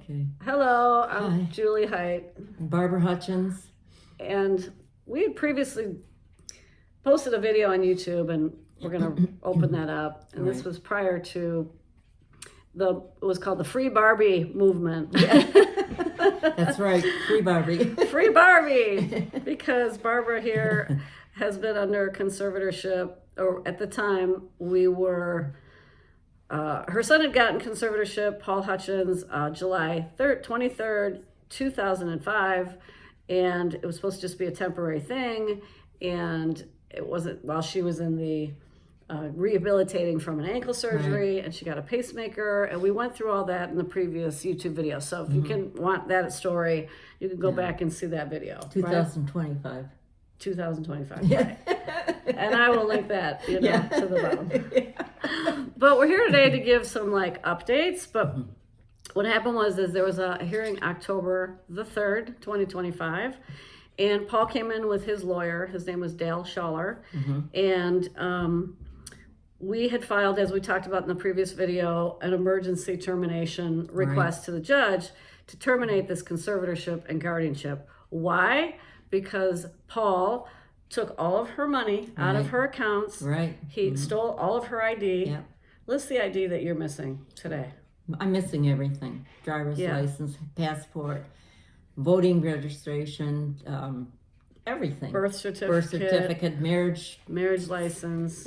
Okay. Hello, I'm Hi. Julie Height, Barbara Hutchins. and we had previously posted a video on YouTube, and we're going to open that up. And this Right. was prior to it was called the Free Barbie movement. That's right, free Barbie. Free Barbie, because Barbara here has been under conservatorship, or at the time we were. Her son had gotten conservatorship, Paul Hutchins, July 23rd, 2005, and it was supposed to just be a temporary thing, and it wasn't while she was in the rehabilitating from an ankle surgery, Right. and she got a pacemaker, and we went through all that in the previous YouTube video. So if you can want that story, you can go back and see that video. 2025. Right? 2025, right. And I will link that, to the bottom. But we're here today to give some updates. But what happened was there was a hearing October the 3rd, 2025, and Paul came in with his lawyer. His name was Dale Schaller, and we had filed, as we talked about in the previous video, an emergency termination request to the judge to terminate this conservatorship and guardianship. Why? Because Paul took all of her money out of her accounts. Right. He stole all of her ID. Yep. List the ID that you're missing today. I'm missing everything. Driver's license, passport, voting registration, everything. Birth certificate, marriage license,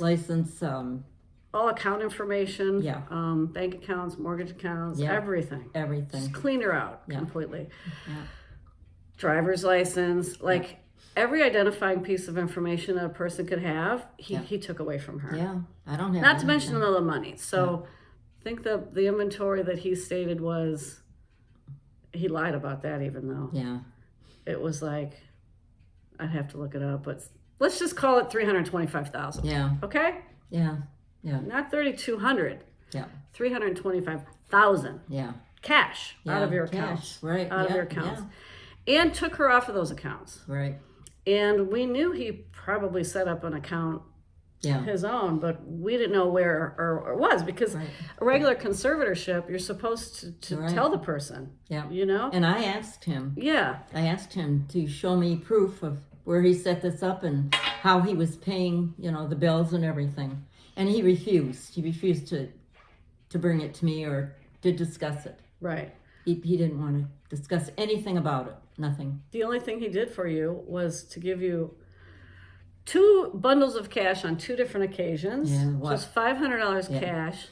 all account information, bank accounts, mortgage accounts, everything. Just clean her out completely. Yeah. Driver's license, every identifying piece of information that a person could have, he took away from her. Yeah, I don't have Not to mention all the money. So I think the inventory that he stated was, he lied about that, even though it was I'd have to look it up, but let's just call it $325,000. Yeah. Okay? Yeah. Yeah. Not 3,200. Yeah. 325,000. Yeah. Cash out of your accounts. Right. Out of your accounts. And took her off of those accounts. Right. And we knew he probably set up an account his own, but we didn't know where or was, because a regular conservatorship, you're supposed to tell the person. Yeah. And I asked him. Yeah. I asked him to show me proof of where he set this up and how he was paying, the bills and everything. And he refused. He refused to bring it to me or to discuss it. Right. He didn't want to discuss anything about it. Nothing. The only thing he did for you was to give you 2 bundles of cash on 2 different occasions. Just $500 cash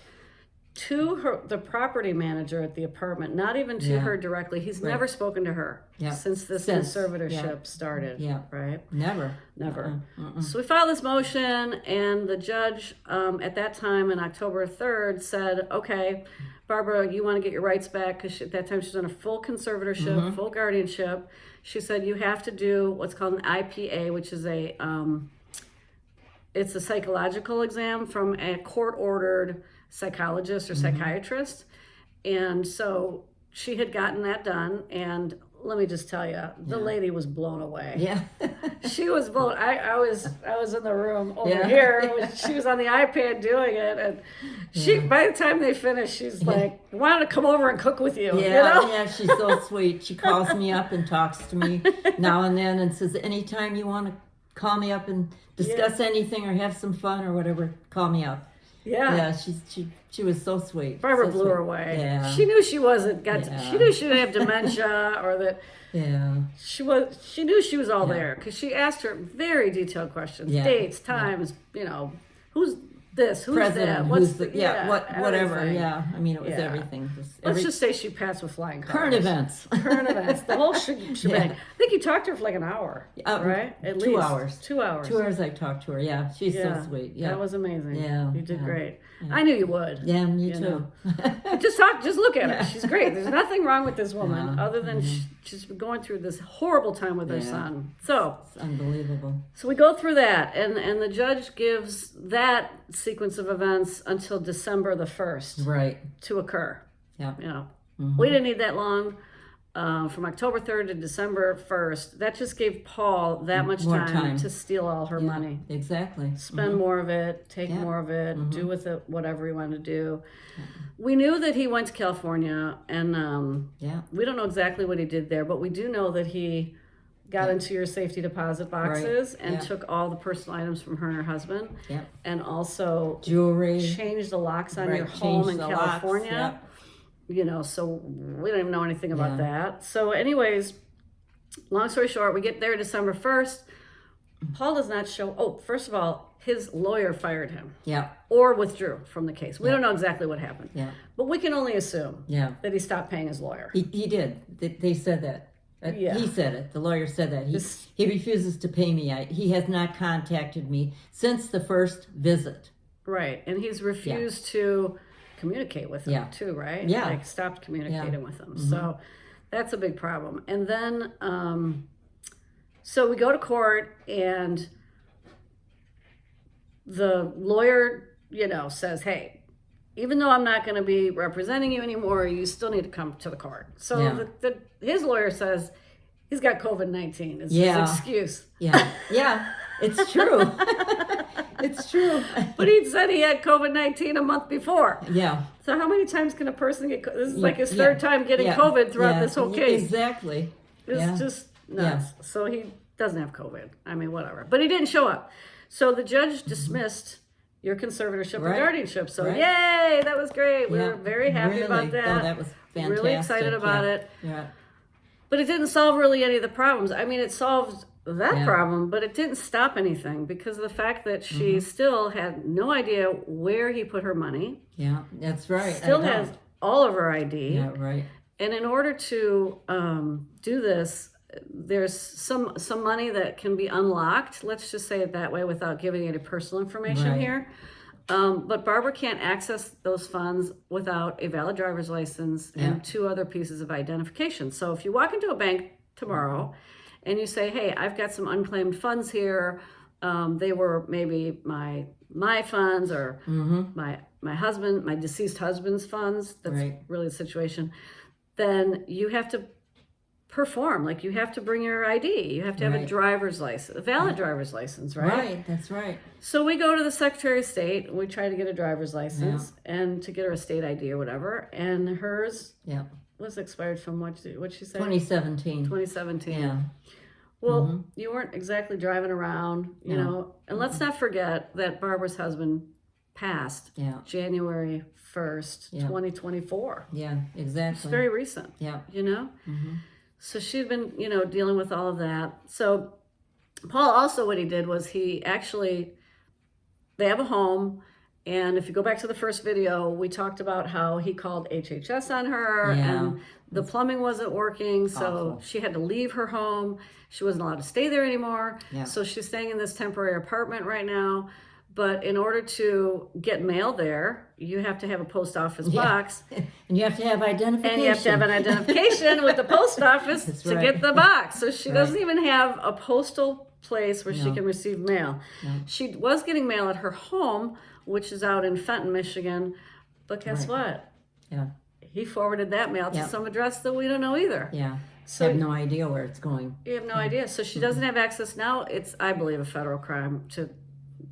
to the property manager at the apartment, not even to her directly. He's never spoken to her since this conservatorship started. Yeah. Right? Never. So we filed this motion, and the judge at that time, on October 3rd, said, okay, Barbara, you want to get your rights back, because at that time she was on a full conservatorship, full guardianship. She said you have to do what's called an IPA, which is it's a psychological exam from a court-ordered psychologist or psychiatrist. And so she had gotten that done, and let me just tell you, the lady was blown away. Yeah. She was blown. I was in the room over here. She was on the iPad doing it, and she by the time they finished, she's like, wanted to come over and cook with you. Yeah, she's so sweet. She calls me up and talks to me now and then and says, anytime you want to call me up and discuss anything or have some fun or whatever, call me up. Yeah, she was so sweet. Barbara blew her away. Yeah. She knew she wasn't she knew she didn't have dementia, or that she knew she was all there, because she asked her very detailed questions, dates, times, who's this, who's President, that, what's whatever. everything. Yeah, I mean, it was everything. Let's just say she passed with flying colors. Current events, the whole shebang. I think you talked to her for an hour, right? At least 2 hours. 2 hours. 2 hours I talked to her. Yeah, she's so sweet. Yeah, that was amazing. Yeah, you did great. Yeah. I knew you would. Yeah, me too. Just look at her. She's great. There's nothing wrong with this woman other than she's been going through this horrible time with her son. So it's unbelievable. So we go through that, and the judge gives that sequence of events until December the 1st to occur. Yeah. We didn't need that long. from October 3rd to December 1st. That just gave Paul that much More time to steal all her money. Exactly. Spend more of it, take more of it, do with it whatever he wanted to do. We knew that he went to California, and we don't know exactly what he did there, but we do know that he got into your safety deposit boxes and took all the personal items from her and her husband, and also jewelry, changed the locks on your home in California. You know, so we don't even know anything about that. So anyways, long story short, we get there December 1st. Paul does not show. Oh, first of all, his lawyer fired him. Or withdrew from the case. We don't know exactly what happened. But we can only assume that he stopped paying his lawyer. He did. They said that. He said it. The lawyer said that. He refuses to pay me. He has not contacted me since the first visit. Right. And he's refused to communicate with him too, right? Like stopped communicating with him. So that's a big problem. And then so we go to court, and the lawyer, says, hey, even though I'm not going to be representing you anymore, you still need to come to the court. So his lawyer says he's got COVID-19. It's his excuse. It's true. It's true. But he said he had COVID-19 a month before. So how many times can a person get this is like his third time getting COVID throughout this whole case. Exactly. It's just nuts. So he doesn't have COVID. I mean, whatever. But he didn't show up. So the judge dismissed your conservatorship and guardianship. So yay, that was great. We were very happy about that. Oh, that was fantastic. Really excited about it. But it didn't solve really any of the problems. I mean, it solved that problem, but it didn't stop anything because of the fact that she still had no idea where he put her money. That's right. Still has all of her ID. Right. And in order to do this, there's some money that can be unlocked. Let's just say it that way without giving any personal information here. But Barbara can't access those funds without a valid driver's license and 2 other pieces of identification. So if you walk into a bank tomorrow and you say, hey, I've got some unclaimed funds here. They were maybe my funds or my deceased husband's funds. That's really the situation. Then you have to perform. Like you have to bring your ID. You have to have a driver's license, a valid driver's license, right? Right, that's right. So we go to the Secretary of State and we try to get a driver's license and to get her a state ID or whatever. And hers was expired from what'd she say? 2017. 2017. Well, you weren't exactly driving around, you know. And let's not forget that Barbara's husband passed January 1st, 2024. Yeah, exactly. It's very recent. You know? So she'd been, dealing with all of that. So Paul also, what he did was they have a home. And if you go back to the first video, we talked about how he called HHS on her and the plumbing wasn't working. So she had to leave her home. She wasn't allowed to stay there anymore. So she's staying in this temporary apartment right now. But in order to get mail there, you have to have a post office box. And you have to have identification. And you have to have an identification with the post office to get the box. So she doesn't even have a postal place where she can receive mail. She was getting mail at her home, which is out in Fenton, Michigan. But guess what? He forwarded that mail to some address that we don't know either. So I have no idea where it's going. You have no idea. So she doesn't have access now. It's, I believe, a federal crime to...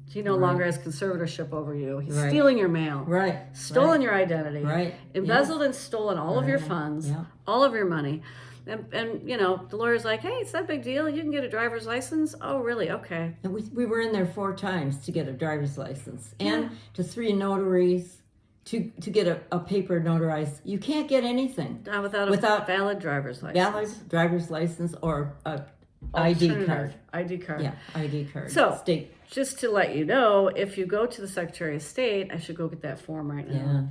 He no longer has conservatorship over you. He's stealing your mail. Stolen your identity. Embezzled and stolen all of your funds, all of your money. And the lawyer's like, hey, it's not a big deal. You can get a driver's license. Oh, really? Okay. And we were in there 4 times to get a driver's license and to 3 notaries to get a paper notarized. You can't get anything. Without a valid driver's license. Valid driver's license or a ID card. ID card. Yeah, ID card. So, state. Just to let you know, if you go to the Secretary of State, I should go get that form right now.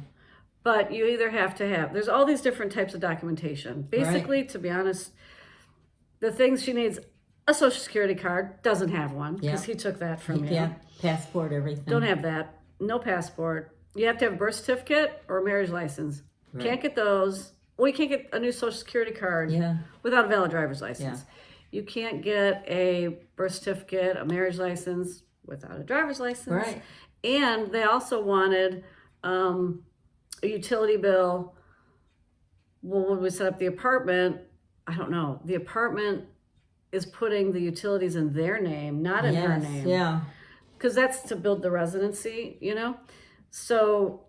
But you either have to have, there's all these different types of documentation. Basically, to be honest, the things she needs, a Social Security card, doesn't have one, because he took that from you. Yeah, passport, everything. Don't have that. No passport. You have to have a birth certificate or a marriage license. Can't get those. Well, you can't get a new Social Security card without a valid driver's license. You can't get a birth certificate, a marriage license without a driver's license. And they also wanted a utility bill. Well, when we set up the apartment, I don't know, the apartment is putting the utilities in their name, not in her name. Yeah. Because that's to build the residency, So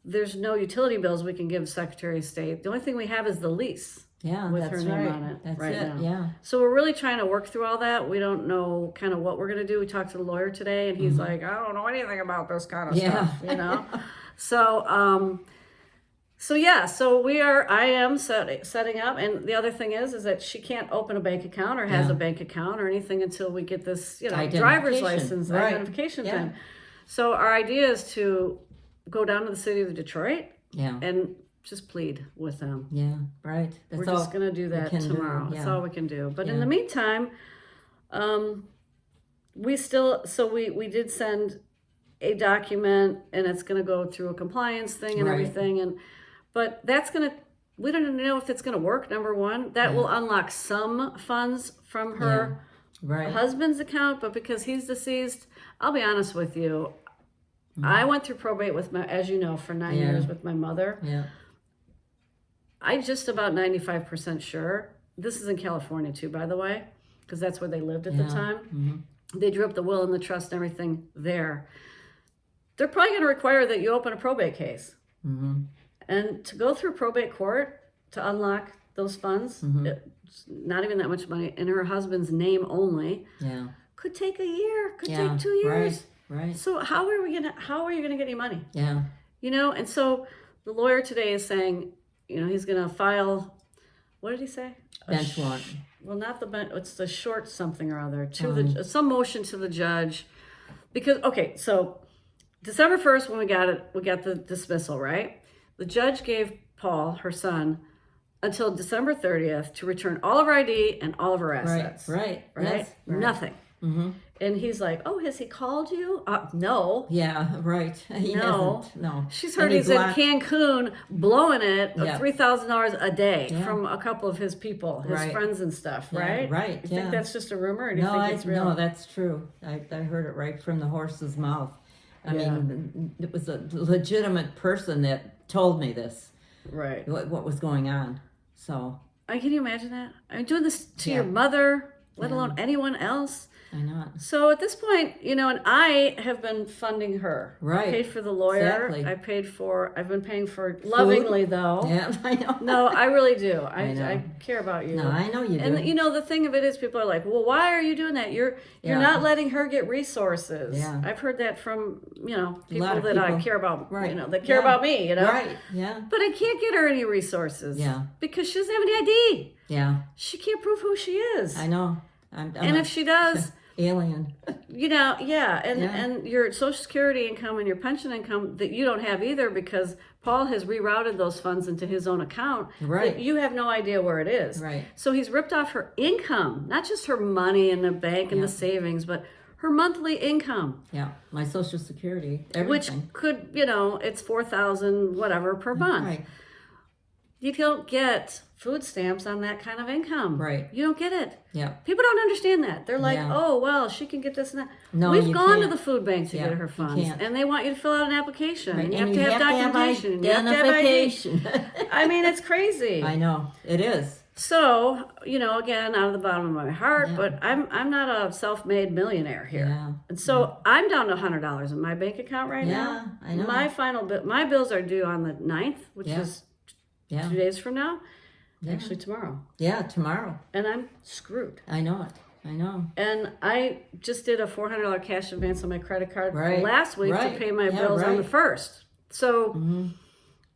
there's no utility bills we can give Secretary of State. The only thing we have is the lease. Yeah, with that's her name right. on it That's right it. now. Yeah. So we're really trying to work through all that. We don't know kind of what we're going to do. We talked to the lawyer today, and he's like, I don't know anything about this kind of stuff, So I am setting up, and the other thing is that she can't open a bank account or has a bank account or anything until we get this, driver's license identification thing. So our idea is to go down to the city of Detroit and just plead with them. Yeah, right. We're just going to do that tomorrow. That's all we can do. But in the meantime, we did send a document, and it's going to go through a compliance thing and everything. But we don't even know if it's going to work, number one. That will unlock some funds from her husband's account, but because he's deceased, I'll be honest with you, I went through probate as you know, for 9 years with my mother. Yeah. I'm just about 95% sure. This is in California too, by the way, because that's where they lived at the time. Mm-hmm. They drew up the will and the trust and everything there. They're probably going to require that you open a probate case. Mm-hmm. And to go through probate court to unlock those funds, it's not even that much money, in her husband's name only, could take a year, could take 2 years. Right. So how are you gonna get any money? Yeah. And so the lawyer today is saying, he's gonna file, what did he say? Bench warrant. Well, not the bench, it's the short something or other, some motion to the judge. Because, so December 1st, when we got the dismissal, right? The judge gave Paul, her son, until December 30th to return all of her ID and all of her assets. Right. Yes, Nothing. Mm-hmm. And he's like, oh, has he called you? No. Yeah, right. He hasn't. No. She's heard he's in Cancun blowing it $3,000 a day from a couple of his people, his friends and stuff, right? Right. You think that's just a rumor, or do you think it's real? No, that's true. I heard it right from the horse's mouth. I mean, it was a legitimate person that told me this. Right. What was going on. So. Can you imagine that? I mean, doing this to your mother, let alone anyone else. I know. So at this point, and I have been funding her. Right. I paid for the lawyer. Exactly. I've been paying for lovingly though. Yeah, I know. No, I really do. I care about you. No, I know you do. And the thing of it is, people are like, well, why are you doing that? You're not letting her get resources. Yeah. I've heard that from, people that I care about, right. That care about me, Right, yeah. But I can't get her any resources. Yeah. Because she doesn't have any ID. Yeah. She can't prove who she is. I know. And if she does... alien. And your Social Security income and your pension income that you don't have either, because Paul has rerouted those funds into his own account. Right. You have no idea where it is. Right. So he's ripped off her income, not just her money in the bank and the savings, but her monthly income. Yeah. My Social Security, everything. Which could, it's $4,000 whatever per month. Right. You don't get food stamps on that kind of income. Right. You don't get it. Yeah. People don't understand that. They're like, oh, well, she can get this and that. No, We've gone to the food bank to get her funds. You can't. And they want you to fill out an application. Right. And you have to have documentation. Identification. I mean, it's crazy. I know. It is. So, again, out of the bottom of my heart, but I'm not a self-made millionaire here. Yeah. And so I'm down to $100 in my bank account right now. Yeah, I know. My bills are due on the 9th, which is 2 days from now. Yeah. Actually, tomorrow. Yeah, tomorrow. And I'm screwed. I know it. I know. And I just did a $400 cash advance on my credit card last week to pay my Yeah, bills on the 1st. So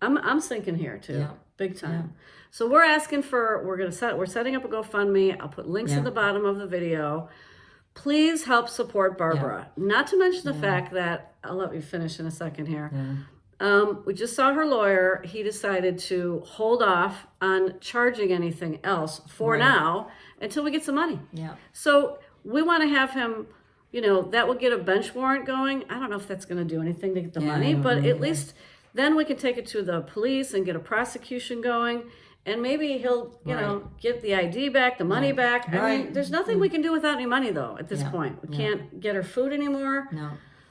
I'm sinking here too, Yeah. big time. Yeah. So we're setting up a GoFundMe. I'll put links at the bottom of the video. Please help support Barbara. Not to mention the fact that, I'll let you finish in a second here. Yeah. We just saw her lawyer. He decided to hold off on charging anything else for now until we get some money. Yeah. So we want to have him, that will get a bench warrant going. I don't know if that's going to do anything to get the money, but at least then we can take it to the police and get a prosecution going. And maybe he'll, get the ID back, the money back. I mean, there's nothing we can do without any money, though, at this point. We can't get her food anymore.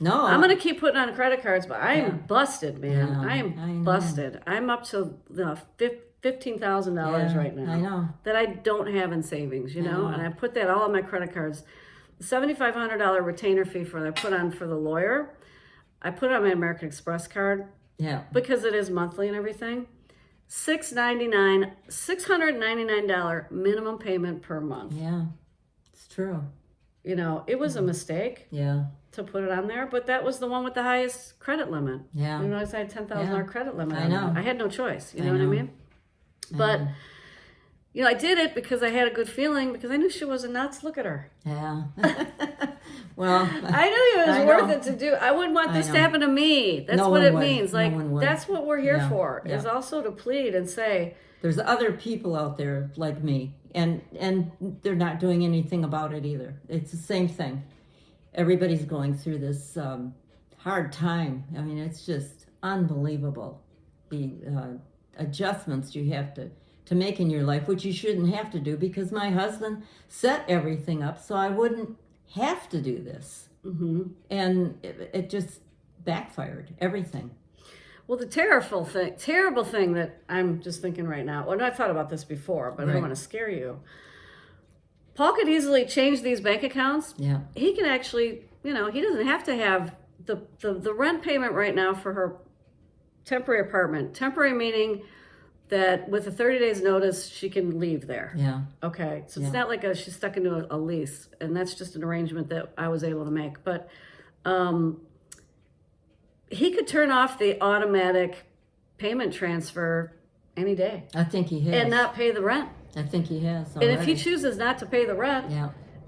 No. I'm going to keep putting on credit cards, but I'm busted, man. Yeah, I am busted. I'm up to the $15,000 right now. I know. That I don't have in savings, you know? know. And I put that all on my credit cards. The $7,500 retainer fee that I put on for the lawyer, I put it on my American Express card. Yeah. Because it is monthly and everything. $699 minimum payment per month. Yeah. It's true. You know, it was a mistake. Yeah. To put it on there, but that was the one with the highest credit limit. Yeah. You know, I had $10,000 credit limit. I know. I had no choice. You know what I mean? But you know, I did it because I had a good feeling because I knew she was a nuts. Look at her. Yeah. Well, I knew it was worth it to do. I wouldn't want this to happen to me. That's what it means. Like that's what we're here for. Is also to plead and say there's other people out there like me, and they're not doing anything about it either. It's the same thing. Everybody's going through this hard time. I mean, it's just unbelievable, the adjustments you have to make in your life, which you shouldn't have to do, because my husband set everything up so I wouldn't have to do this. Mm-hmm. And it just backfired, everything. Well, the terrible thing that I'm just thinking right now, well, I've thought about this before, but I don't want to scare you. Paul could easily change these bank accounts. Yeah. He can actually, you know, he doesn't have to have the rent payment right now for her temporary apartment. Temporary meaning that with a 30 days notice, she can leave there. Yeah. Okay. So it's not like she's stuck into a lease, and that's just an arrangement that I was able to make. But he could turn off the automatic payment transfer any day. I think he has. And not pay the rent. I think he has already. And if he chooses not to pay the rent,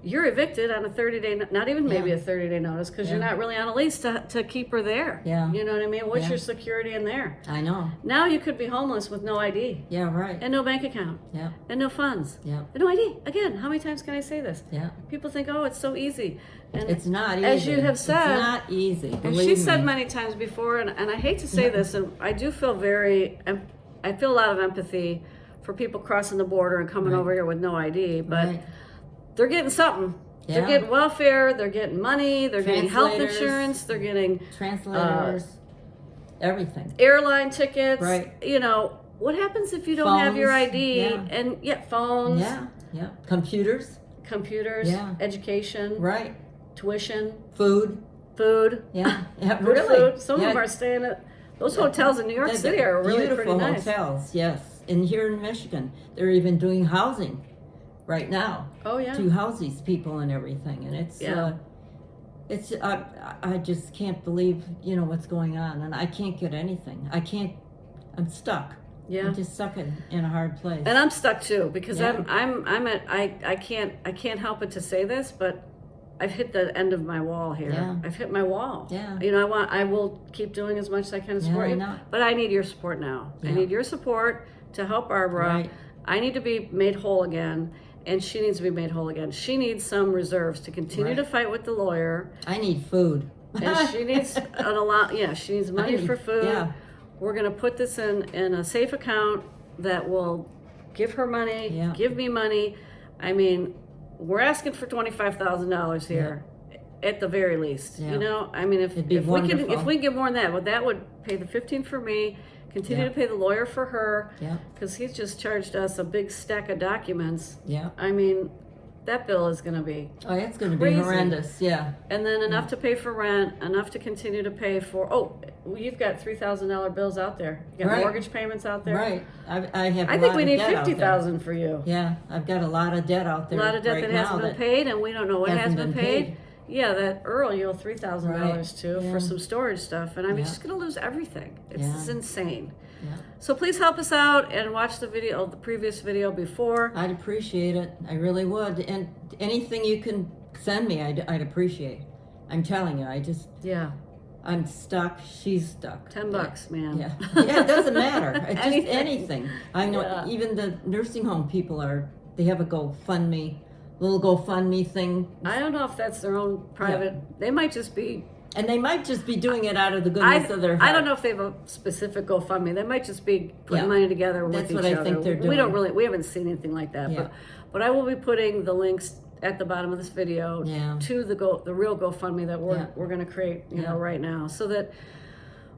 you're evicted on a 30-day, not even maybe a 30-day notice, because you're not really on a lease to keep her there. Yeah. You know what I mean? What's your security in there? I know. Now you could be homeless with no ID. Yeah, right. And no bank account. Yeah. And no funds. Yeah. And no ID. Again, how many times can I say this? Yeah. People think, oh, it's so easy. And it's not easy. As you have said. It's not easy. And she said many times before, and I hate to say this, and I do feel I feel a lot of empathy for people crossing the border and coming over here with no ID, but they're getting something. Yeah. They're getting welfare, they're getting money, they're getting health insurance, they're getting translators, everything. Airline tickets. Right. You know, what happens if you don't have your ID? Yeah. And phones. Yeah, yeah. Computers. Yeah. Education. Right. Tuition. Food. Yeah. Yeah, really. Food. Some of them are staying at those hotels in New York City are really pretty nice. Beautiful hotels, yes. And here in Michigan, they're even doing housing right now. Oh yeah. To house these people and everything, and it's I just can't believe what's going on, and I can't get anything. I'm stuck. Yeah. I'm just stuck in a hard place. And I'm stuck too, because I can't help but to say this, but I've hit the end of my wall here. Yeah. I've hit my wall. Yeah. I will keep doing as much as I can to support you. But I need your support now. Yeah. I need your support to help Barbara. Right. I need to be made whole again, and she needs to be made whole again. She needs some reserves to continue to fight with the lawyer. I need food. And she needs she needs money for food. Yeah. We're going to put this in a safe account that will give her money, give me money. I mean, we're asking for $25,000 here at the very least. Yeah. I mean, if we can get more than that, well, that would pay the $15 for me, continue to pay the lawyer for her, because he's just charged us a big stack of documents. Yeah. I mean, that bill is going to be it's going to be horrendous. Yeah. And then enough to pay for rent, enough to continue to pay for. You've got $3,000 bills out there. You got mortgage payments out there. Right. I think we need $50,000 for you. Yeah, I've got a lot of debt out there. A lot of debt that hasn't been paid, and we don't know what has been paid. Yeah, that Earl you owe $3,000 to for some storage stuff, and I'm just going to lose everything. It's insane. Yeah. So please help us out and watch the previous video before. I'd appreciate it. I really would. And anything you can send me, I'd appreciate. I'm telling you, I'm stuck. She's stuck. $10, man. Yeah. Yeah, it doesn't matter. It's just anything. I know even the nursing home people they have a little GoFundMe thing. I don't know if that's their own private. They might just be. And they might just be doing it out of the goodness of their heart. I don't know if they have a specific GoFundMe. They might just be putting money together with each other. That's what I think they're doing. We haven't seen anything like that. Yeah. But I will be putting the links at the bottom of this video to the real GoFundMe that we're going to create right now, so that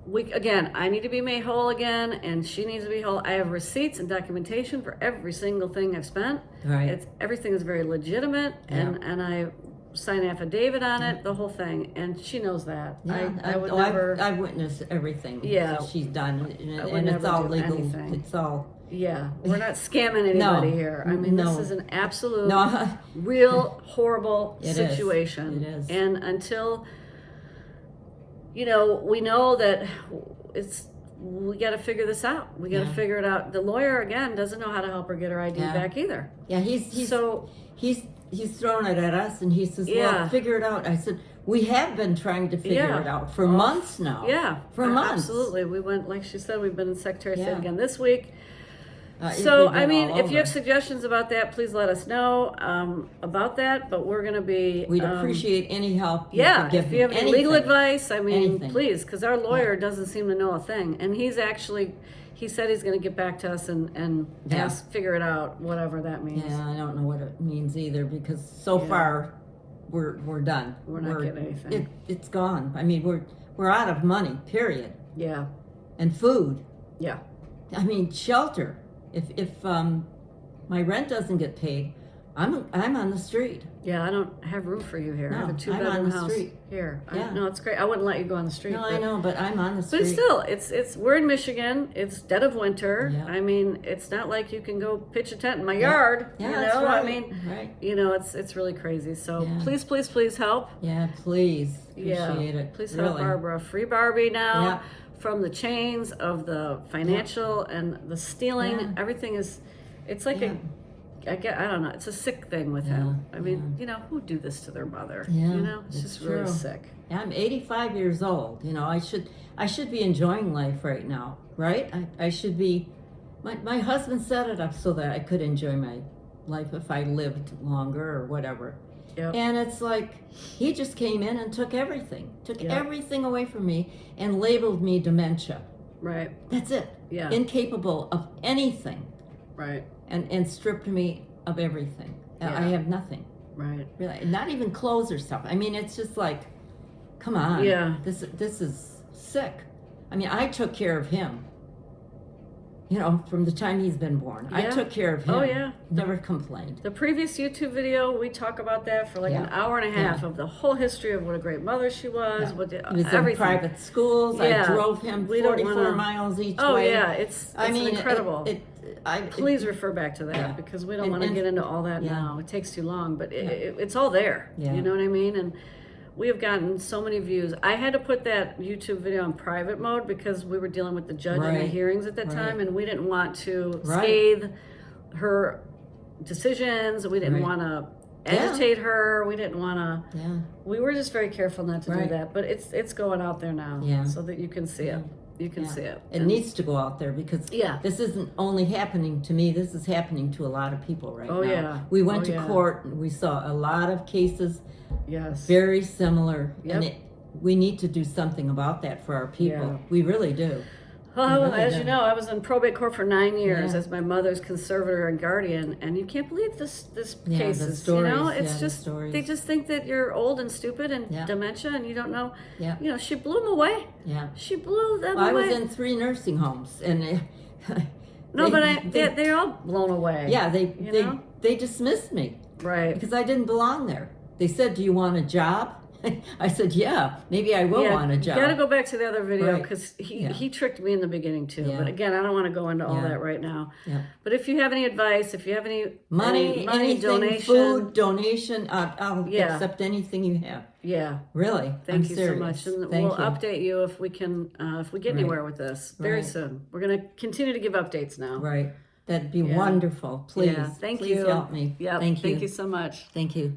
I need to be made whole again, and she needs to be whole. I have receipts and documentation for every single thing I've spent. Right. Everything is very legitimate, Yeah. and I sign an affidavit on it, the whole thing, and she knows that. Yeah, I would never. I've witnessed everything that she's done, and it's never all do legal. anything. It's all. Yeah, we're not scamming anybody here. I mean, this is an absolute, real, horrible situation. It is. And until, we know that we got to figure this out. We got to figure it out. The lawyer, again, doesn't know how to help her get her ID back either. Yeah, he's thrown it at us, and he says, well, figure it out. I said, we have been trying to figure it out for months now. Yeah. For months. Absolutely. We went, like she said, we've been in Secretary of State again this week. So, I mean, if you have suggestions about that, please let us know about that. But we're going to be... We'd appreciate any help. If you have any legal advice, I mean, please, because our lawyer doesn't seem to know a thing. And he said he's going to get back to us and figure it out, whatever that means. Yeah, I don't know what it means either, because so far we're done. We're not getting anything. It's gone. I mean, we're out of money, period. Yeah. And food. Yeah. I mean, shelter. If my rent doesn't get paid, I'm on the street. Yeah, I don't have room for you here. No, I have a I'm 2-bedroom on the house street. here. Yeah. No, it's great. I wouldn't let you go on the street. No, I know, but I'm on the street. But still, it's we're in Michigan. It's dead of winter. Yeah. I mean, it's not like you can go pitch a tent in my yard. Yeah, you know, that's right. I mean, right. It's really crazy. So please help. Yeah, please. Appreciate it. Please really. help Barbara. Free Barbie now. Yeah. From the chains of the financial and the stealing. Yeah. Everything is. It's like I don't know. It's a sick thing with him. I mean, who do this to their mother? Yeah, It's just really sick. Yeah, I'm 85 years old. I should be enjoying life right now, right? I should be. My husband set it up so that I could enjoy my life if I lived longer or whatever. Yep. And it's like he just came in and took everything away from me and labeled me dementia. Right. That's it. Yeah. Incapable of anything. Right. And stripped me of everything. I have nothing. Right. Really, not even clothes or stuff. I mean, it's just like, come on. Yeah. This is sick. I mean, I took care of him. From the time he's been born. Yeah. I took care of him. Oh, yeah. Never complained. The previous YouTube video, we talk about that for like an hour and a half of the whole history of what a great mother she was. Yeah. What He was everything. in private schools. I drove him 44 miles each way. Oh, yeah. It's incredible. Please refer back to that Yeah. because we don't want to get into all that now. It takes too long, but it's all there. Yeah. You know what I mean? And we have gotten so many views. I had to put that YouTube video on private mode because we were dealing with the judge in the hearings at that time, and we didn't want to scathe her decisions. We didn't want to agitate her. We didn't want to. Yeah. We were just very careful not to do that. But it's going out there now, so that you can see it. You can see it. It needs to go out there because this isn't only happening to me. This is happening to a lot of people right now. Yeah. We went to court and we saw a lot of cases. Yes. Very similar. Yep. And we need to do something about that for our people. Yeah. We really do. Well, as you know, I was in probate court for 9 years as my mother's conservator and guardian, and you can't believe this cases. The stories, it's just they just think that you're old and stupid and dementia, and you don't know. Yeah. She blew them away. Yeah. She blew them away. I was in 3 nursing homes, and they're all blown away. Yeah, they dismissed me. Right. Because I didn't belong there. They said, "Do you want a job?" I said, "Yeah, maybe I will want a job." You got to go back to the other video because he tricked me in the beginning too. But again, I don't want to go into all that right now. Yeah. But if you have any advice, if you have any money, anything, donation, food, donation, I'll accept anything you have. Yeah. Really. Thank you so much. And we'll update you if we can, if we get anywhere with this very soon. We're going to continue to give updates now. Right. That'd be wonderful. Please. Yeah. Thank Please you. help me. Yeah. Thank you. Thank you so much. Thank you.